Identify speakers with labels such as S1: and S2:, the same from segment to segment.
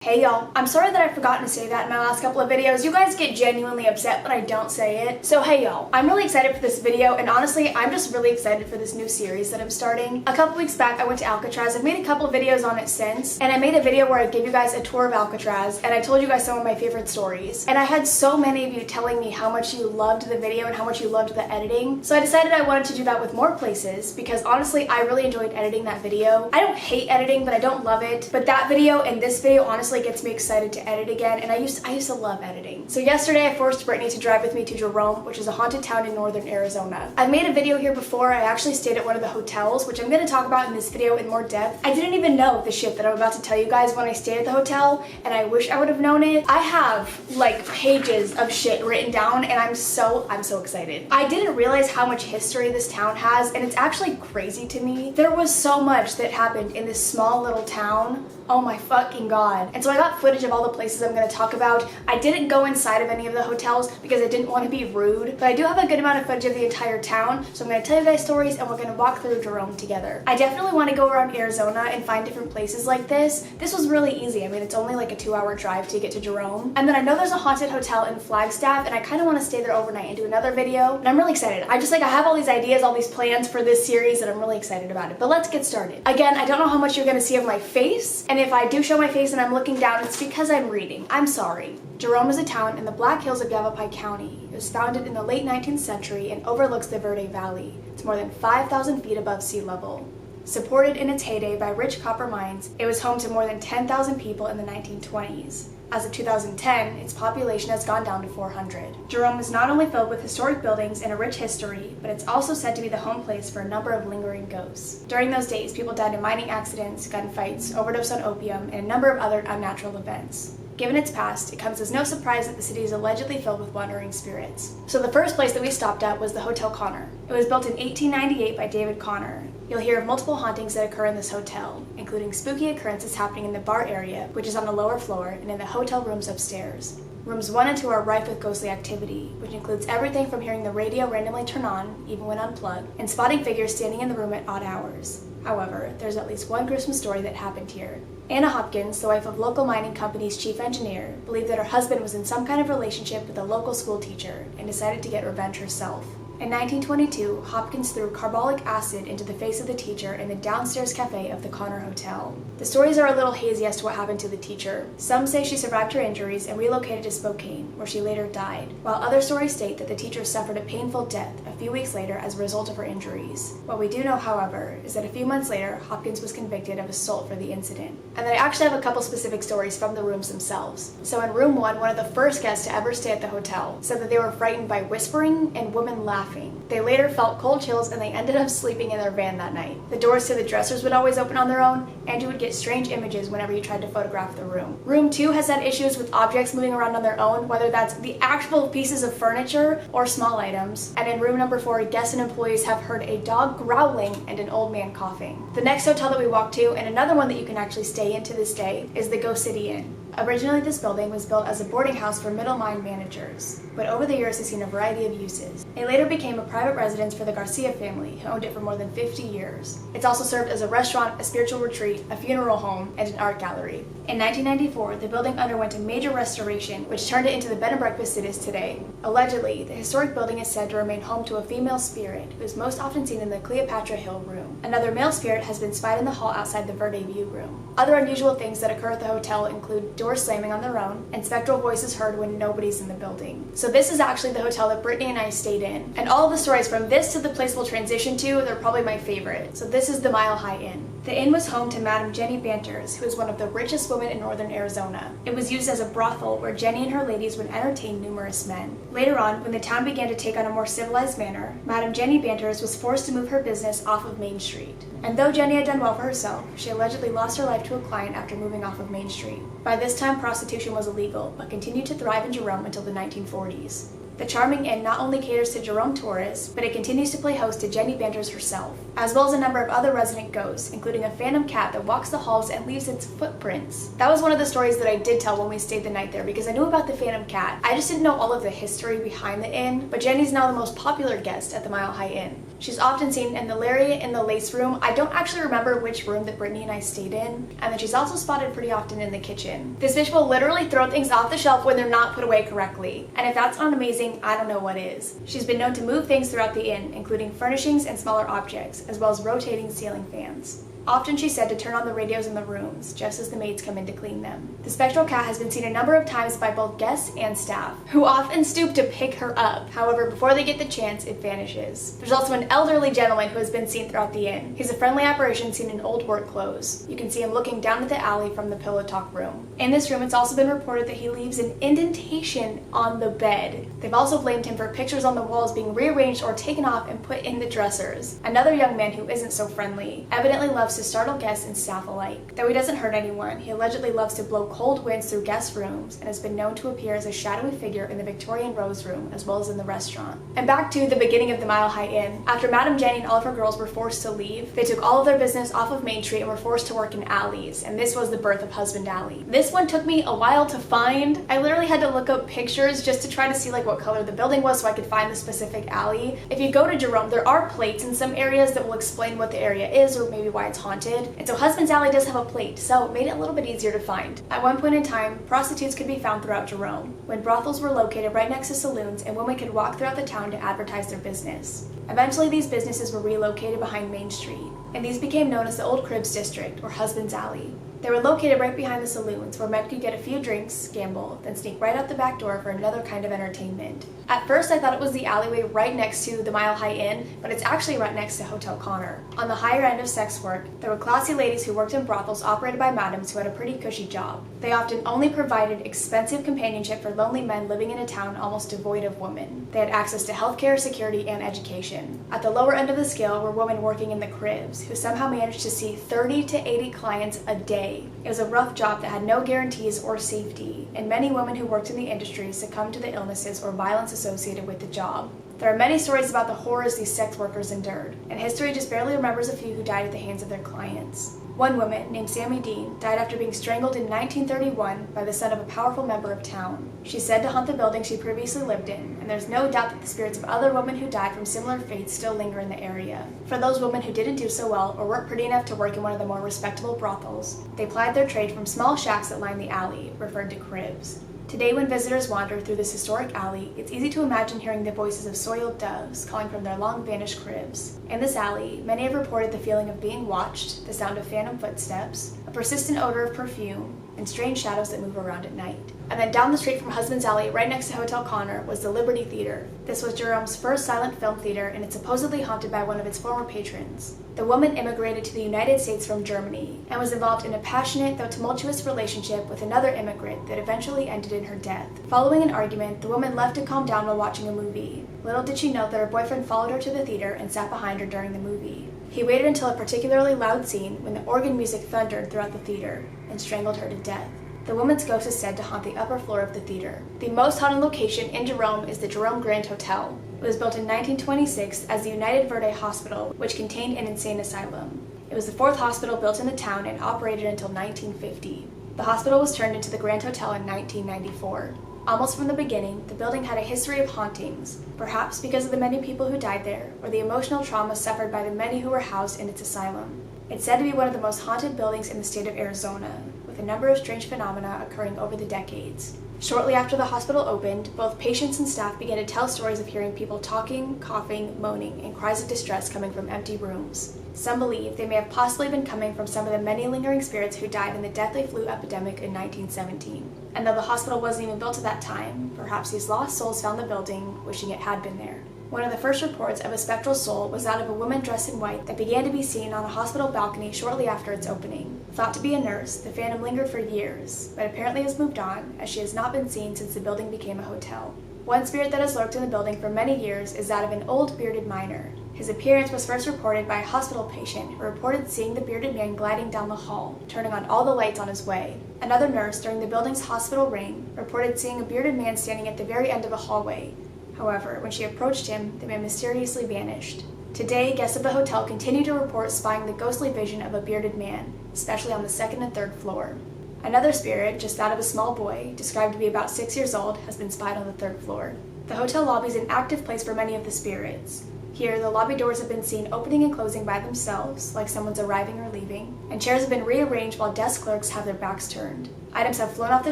S1: Hey y'all, I'm sorry that I've forgotten to say that in my last couple of videos. You guys get genuinely upset when I don't say it. So hey y'all, I'm really excited for this video, and honestly, I'm just really excited for this new series that I'm starting. A couple weeks back, I went to Alcatraz. I've made a couple of videos on it since, and I made a video where I gave you guys a tour of Alcatraz, and I told you guys some of my favorite stories. And I had so many of you telling me how much you loved the video and how much you loved the editing. So I decided I wanted to do that with more places, because honestly, I really enjoyed editing that video. I don't hate editing, but I don't love it. But that video and this video honestly gets me excited to edit again, and I used to love editing. So yesterday I forced Brittany to drive with me to Jerome, which is a haunted town in northern Arizona. I've made a video here before. I actually stayed at one of the hotels, which I'm going to talk about in this video in more depth. I didn't even know the shit that I'm about to tell you guys when I stayed at the hotel, and I wish I would have known it. I have like pages of shit written down, and I'm so excited. I didn't realize how much history this town has, and it's actually crazy to me. There was so much that happened in this small little town. Oh my fucking god. And so I got footage of all the places I'm going to talk about. I didn't go inside of any of the hotels because I didn't want to be rude, but I do have a good amount of footage of the entire town, so I'm going to tell you guys stories and we're going to walk through Jerome together. I definitely want to go around Arizona and find different places like this. This was really easy. I mean, it's only like a 2-hour drive to get to Jerome. And then I know there's a haunted hotel in Flagstaff, and I kind of want to stay there overnight and do another video, and I'm really excited. I have all these ideas, all these plans for this series, and I'm really excited about it. But let's get started. Again, I don't know how much you're going to see of my face, and if I do show my face and I'm looking down, it's because I'm reading. I'm sorry. Jerome is a town in the Black Hills of Yavapai County. It was founded in the late 19th century and overlooks the Verde Valley. It's more than 5,000 feet above sea level. Supported in its heyday by rich copper mines, it was home to more than 10,000 people in the 1920s. As of 2010, its population has gone down to 400. Jerome is not only filled with historic buildings and a rich history, but it's also said to be the home place for a number of lingering ghosts. During those days, people died in mining accidents, gunfights, overdose on opium, and a number of other unnatural events. Given its past, it comes as no surprise that the city is allegedly filled with wandering spirits. So the first place that we stopped at was the Hotel Connor. It was built in 1898 by David Connor. You'll hear of multiple hauntings that occur in this hotel, including spooky occurrences happening in the bar area, which is on the lower floor, and in the hotel rooms upstairs. Rooms 1 and 2 are rife with ghostly activity, which includes everything from hearing the radio randomly turn on, even when unplugged, and spotting figures standing in the room at odd hours. However, there's at least one gruesome story that happened here. Anna Hopkins, the wife of local mining company's chief engineer, believed that her husband was in some kind of relationship with a local school teacher and decided to get revenge herself. In 1922, Hopkins threw carbolic acid into the face of the teacher in the downstairs cafe of the Connor Hotel. The stories are a little hazy as to what happened to the teacher. Some say she survived her injuries and relocated to Spokane, where she later died, while other stories state that the teacher suffered a painful death a few weeks later as a result of her injuries. What we do know, however, is that a few months later, Hopkins was convicted of assault for the incident. And then I actually have a couple specific stories from the rooms themselves. So in room 1, one of the first guests to ever stay at the hotel said that they were frightened by whispering and women laughing. They later felt cold chills, and they ended up sleeping in their van that night. The doors to the dressers would always open on their own, and you would get strange images whenever you tried to photograph the room. Room 2 has had issues with objects moving around on their own, whether that's the actual pieces of furniture or small items. And in room number 4, guests and employees have heard a dog growling and an old man coughing. The next hotel that we walked to, and another one that you can actually stay in to this day, is the Ghost City Inn. Originally, this building was built as a boarding house for middle mine managers, but over the years has seen a variety of uses. It later became a private residence for the Garcia family, who owned it for more than 50 years. It's also served as a restaurant, a spiritual retreat, a funeral home, and an art gallery. In 1994, the building underwent a major restoration, which turned it into the bed and breakfast it is today. Allegedly, the historic building is said to remain home to a female spirit, who is most often seen in the Cleopatra Hill room. Another male spirit has been spied in the hall outside the Verde View room. Other unusual things that occur at the hotel include doors slamming on their own, and spectral voices heard when nobody's in the building. So this is actually the hotel that Brittany and I stayed in. And all of the stories from this to the place we'll transition to, they're probably my favorite. So this is the Mile High Inn. The inn was home to Madame Jenny Banters, who is one of the richest women in northern Arizona. It was used as a brothel where Jenny and her ladies would entertain numerous men. Later on, when the town began to take on a more civilized manner, Madame Jenny Banters was forced to move her business off of Main Street. And though Jenny had done well for herself, she allegedly lost her life to a client after moving off of Main Street. By this time, prostitution was illegal, but continued to thrive in Jerome until the 1940s. The charming inn not only caters to Jerome tourists, but it continues to play host to Jenny Banders herself, as well as a number of other resident ghosts, including a phantom cat that walks the halls and leaves its footprints. That was one of the stories that I did tell when we stayed the night there, because I knew about the phantom cat. I just didn't know all of the history behind the inn, but Jenny's now the most popular guest at the Mile High Inn. She's often seen in the Lariat in the Lace room. I don't actually remember which room that Brittany and I stayed in, and then she's also spotted pretty often in the kitchen. This bitch will literally throw things off the shelf when they're not put away correctly, and if that's not amazing, I don't know what is. She's been known to move things throughout the inn, including furnishings and smaller objects, as well as rotating ceiling fans. Often she's said to turn on the radios in the rooms, just as the maids come in to clean them. The spectral cat has been seen a number of times by both guests and staff, who often stoop to pick her up. However, before they get the chance, it vanishes. There's also an elderly gentleman who has been seen throughout the inn. He's a friendly apparition seen in old work clothes. You can see him looking down at the alley from the pillow talk room. In this room, it's also been reported that he leaves an indentation on the bed. They've also blamed him for pictures on the walls being rearranged or taken off and put in the dressers. Another young man who isn't so friendly evidently loves to startle guests and staff alike. Though he doesn't hurt anyone, he allegedly loves to blow cold winds through guest rooms and has been known to appear as a shadowy figure in the Victorian Rose Room as well as in the restaurant. And back to the beginning of the Mile High Inn. After Madame Jenny and all of her girls were forced to leave, they took all of their business off of Main Street and were forced to work in alleys, and this was the birth of Husband Alley. This one took me a while to find. I literally had to look up pictures just to try to see like what color the building was so I could find the specific alley. If you go to Jerome, there are plates in some areas that will explain what the area is or maybe why it's haunted. And so Husband's Alley does have a plate, so it made it a little bit easier to find. At one point in time, prostitutes could be found throughout Jerome, when brothels were located right next to saloons and women could walk throughout the town to advertise their business. Eventually, these businesses were relocated behind Main Street, and these became known as the Old Cribs District, or Husband's Alley. They were located right behind the saloons, where men could get a few drinks, gamble, then sneak right out the back door for another kind of entertainment. At first, I thought it was the alleyway right next to the Mile High Inn, but it's actually right next to Hotel Connor. On the higher end of sex work, there were classy ladies who worked in brothels operated by madams who had a pretty cushy job. They often only provided expensive companionship for lonely men living in a town almost devoid of women. They had access to healthcare, security, and education. At the lower end of the scale were women working in the cribs, who somehow managed to see 30 to 80 clients a day. It was a rough job that had no guarantees or safety, and many women who worked in the industry succumbed to the illnesses or violence associated with the job. There are many stories about the horrors these sex workers endured, and history just barely remembers a few who died at the hands of their clients. One woman, named Sammy Dean, died after being strangled in 1931 by the son of a powerful member of town. She's said to haunt the building she previously lived in, and there's no doubt that the spirits of other women who died from similar fates still linger in the area. For those women who didn't do so well or weren't pretty enough to work in one of the more respectable brothels, they plied their trade from small shacks that line the alley, referred to cribs. Today, when visitors wander through this historic alley, it's easy to imagine hearing the voices of soiled doves calling from their long-vanished cribs. In this alley, many have reported the feeling of being watched, the sound of phantom footsteps, a persistent odor of perfume, and strange shadows that move around at night. And then down the street from Husband's Alley, right next to Hotel Connor, was the Liberty Theater. This was Jerome's first silent film theater, and it's supposedly haunted by one of its former patrons. The woman immigrated to the United States from Germany, and was involved in a passionate, though tumultuous relationship with another immigrant that eventually ended in her death. Following an argument, the woman left to calm down while watching a movie. Little did she know that her boyfriend followed her to the theater and sat behind her during the movie. He waited until a particularly loud scene when the organ music thundered throughout the theater, and strangled her to death. The woman's ghost is said to haunt the upper floor of the theater. The most haunted location in Jerome is the Jerome Grand Hotel. It was built in 1926 as the United Verde Hospital, which contained an insane asylum. It was the fourth hospital built in the town and operated until 1950. The hospital was turned into the Grand Hotel in 1994. Almost from the beginning, the building had a history of hauntings, perhaps because of the many people who died there, or the emotional trauma suffered by the many who were housed in its asylum. It's said to be one of the most haunted buildings in the state of Arizona, with a number of strange phenomena occurring over the decades. Shortly after the hospital opened, both patients and staff began to tell stories of hearing people talking, coughing, moaning, and cries of distress coming from empty rooms. Some believe they may have possibly been coming from some of the many lingering spirits who died in the deathly flu epidemic in 1917. And though the hospital wasn't even built at that time, perhaps these lost souls found the building, wishing it had been there. One of the first reports of a spectral soul was that of a woman dressed in white that began to be seen on a hospital balcony shortly after its opening. Thought to be a nurse, the phantom lingered for years, but apparently has moved on, as she has not been seen since the building became a hotel. One spirit that has lurked in the building for many years is that of an old bearded miner. His appearance was first reported by a hospital patient who reported seeing the bearded man gliding down the hall, turning on all the lights on his way. Another nurse during the building's hospital reign reported seeing a bearded man standing at the very end of a hallway. However, when she approached him, the man mysteriously vanished. Today, guests of the hotel continue to report spying the ghostly vision of a bearded man, especially on the second and third floor. Another spirit, just that of a small boy, described to be about 6 years old, has been spied on the third floor. The hotel lobby is an active place for many of the spirits. Here, the lobby doors have been seen opening and closing by themselves, like someone's arriving or leaving, and chairs have been rearranged while desk clerks have their backs turned. Items have flown off the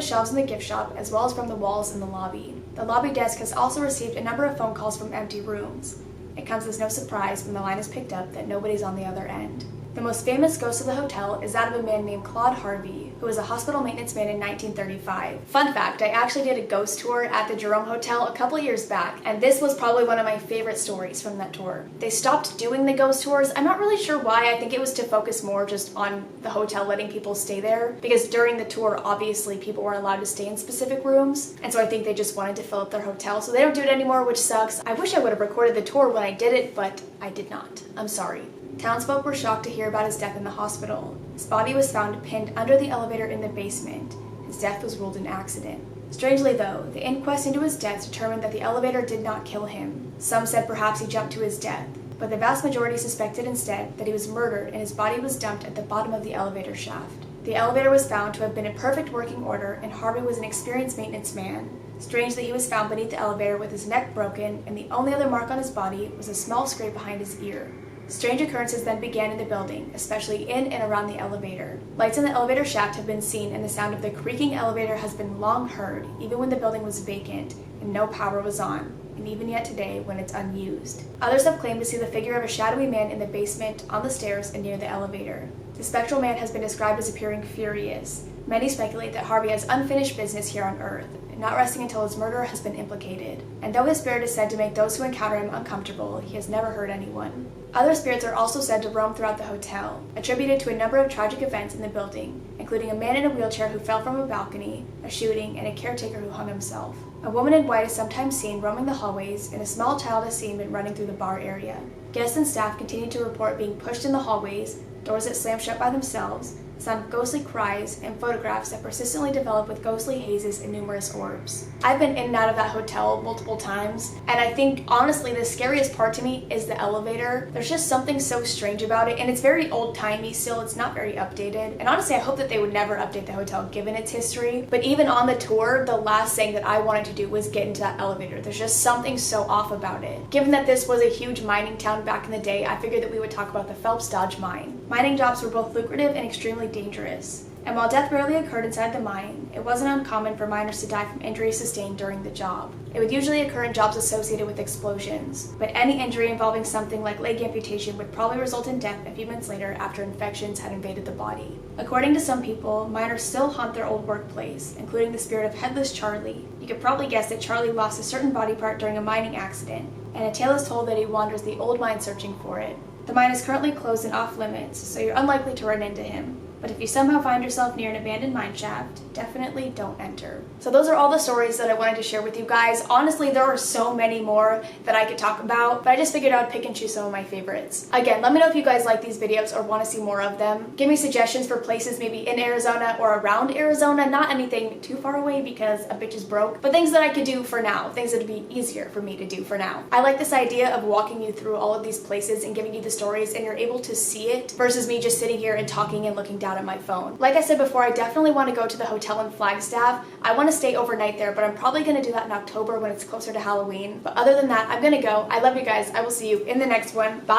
S1: shelves in the gift shop, as well as from the walls in the lobby. The lobby desk has also received a number of phone calls from empty rooms. It comes as no surprise when the line is picked up that nobody's on the other end. The most famous ghost of the hotel is that of a man named Claude Harvey, who was a hospital maintenance man in 1935. Fun fact, I actually did a ghost tour at the Jerome Hotel a couple years back, and this was probably one of my favorite stories from that tour. They stopped doing the ghost tours. I'm not really sure why. I think it was to focus more just on the hotel letting people stay there, because during the tour, obviously, people weren't allowed to stay in specific rooms, and so I think they just wanted to fill up their hotel, so they don't do it anymore, which sucks. I wish I would have recorded the tour when I did it, but I did not. I'm sorry. Townsfolk were shocked to hear about his death in the hospital. His body was found pinned under the elevator in the basement. His death was ruled an accident. Strangely though, the inquest into his death determined that the elevator did not kill him. Some said perhaps he jumped to his death, but the vast majority suspected instead that he was murdered and his body was dumped at the bottom of the elevator shaft. The elevator was found to have been in perfect working order, and Harvey was an experienced maintenance man. Strangely, he was found beneath the elevator with his neck broken, and the only other mark on his body was a small scrape behind his ear. Strange occurrences then began in the building, especially in and around the elevator. Lights in the elevator shaft have been seen, and the sound of the creaking elevator has been long heard, even when the building was vacant and no power was on, and even yet today when it's unused. Others have claimed to see the figure of a shadowy man in the basement, on the stairs, and near the elevator. The spectral man has been described as appearing furious. Many speculate that Harvey has unfinished business here on Earth, not resting until his murderer has been implicated. And though his spirit is said to make those who encounter him uncomfortable, he has never hurt anyone. Other spirits are also said to roam throughout the hotel, attributed to a number of tragic events in the building, including a man in a wheelchair who fell from a balcony, a shooting, and a caretaker who hung himself. A woman in white is sometimes seen roaming the hallways, and a small child is seen when running through the bar area. Guests and staff continue to report being pushed in the hallways, doors that slam shut by themselves, sound of ghostly cries, and photographs that persistently develop with ghostly hazes and numerous orbs. I've been in and out of that hotel multiple times, and I think, honestly, the scariest part to me is the elevator. There's just something so strange about it, and it's very old-timey still. It's not very updated, and honestly, I hope that they would never update the hotel given its history. But even on the tour, the last thing that I wanted to do was get into that elevator. There's just something so off about it. Given that this was a huge mining town back in the day, I figured that we would talk about the Phelps Dodge mine. Mining jobs were both lucrative and extremely dangerous. And while death rarely occurred inside the mine, it wasn't uncommon for miners to die from injuries sustained during the job. It would usually occur in jobs associated with explosions, but any injury involving something like leg amputation would probably result in death a few months later after infections had invaded the body. According to some people, miners still haunt their old workplace, including the spirit of Headless Charlie. You could probably guess that Charlie lost a certain body part during a mining accident, and a tale is told that he wanders the old mine searching for it. The mine is currently closed and off limits, so you're unlikely to run into him. But if you somehow find yourself near an abandoned mine shaft, definitely don't enter. So those are all the stories that I wanted to share with you guys. Honestly, there are so many more that I could talk about, but I just figured I would pick and choose some of my favorites. Again, let me know if you guys like these videos or want to see more of them. Give me suggestions for places maybe in Arizona or around Arizona, not anything too far away because a bitch is broke, but things that I could do for now, things that would be easier for me to do for now. I like this idea of walking you through all of these places and giving you the stories and you're able to see it versus me just sitting here and talking and looking down at my phone. Like I said before, I definitely want to go to the hotel in Flagstaff. I want to stay overnight there, but I'm probably going to do that in October when it's closer to Halloween. But other than that, I'm going to go. I love you guys. I will see you in the next one. Bye!